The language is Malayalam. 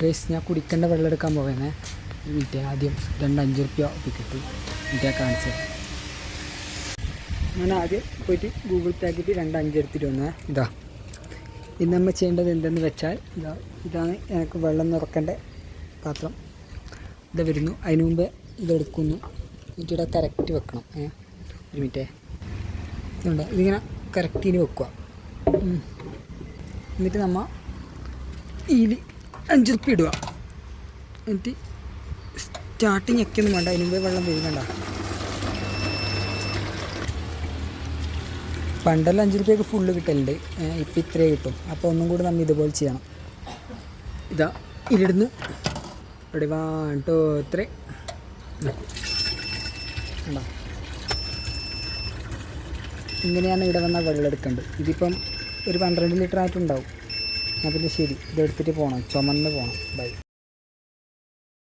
ഗൈസ് ഞാൻ കുടിക്കേണ്ട വെള്ളം എടുക്കാൻ പോവേന്നേ. ഒരു മിനിറ്റ്, ആദ്യം 2 5 റുപ്യ കിട്ടി മിനിറ്റ് കാണിച്ചത്. ഞാൻ ആദ്യം പോയിട്ട് ഗൂഗിൾ പേ ആക്കിയിട്ട് 2 5 എടുത്തിട്ട് വന്നേ. ഇതാ ഇന്ന് നമ്മൾ ചെയ്യേണ്ടത് എന്തെന്ന് വെച്ചാൽ ഇതാണ് എനിക്ക് വെള്ളം നിറക്കേണ്ട പാത്രം. ഇത് വരുന്നു. അതിന് മുമ്പേ ഇതെടുക്കുന്നു. എന്നിട്ട് ഇവിടെ കറക്റ്റ് വെക്കണം. ഒരു മിനിറ്റേ, ഇതുണ്ട്. ഇതിങ്ങനെ കറക്റ്റിന് വെക്കുക. എന്നിട്ട് നമ്മൾ ഇതിൽ 5 റുപ്യ ഇടുക. എന്നിട്ട് സ്റ്റാർട്ടിങ് ഒക്കെയൊന്നും വേണ്ട, അതിന് മുമ്പേ വെള്ളം വീഴണ്ട. പണ്ടെല്ലാം 5 റുപ്യക്ക് ഫുള്ള് കിട്ടലുണ്ട്, ഇപ്പം ഇത്രേ കിട്ടും. അപ്പോൾ ഒന്നും കൂടി നമ്മൾ ഇതുപോലെ ചെയ്യണം. ഇതാ ഇതിടുന്നു. ഇവിടെ 1 2 3 ഉണ്ടോ? ഇങ്ങനെയാണ് ഇവിടെ വന്നാൽ വെള്ളം എടുക്കേണ്ടത്. ഇതിപ്പം ഒരു 12 ലിറ്റർ ആയിട്ടുണ്ടാവും. ഞാൻ പിന്നെ ശരി ഇതെടുത്തിട്ട് പോകണം, ചുമന്ന് പോകണം. ബൈ.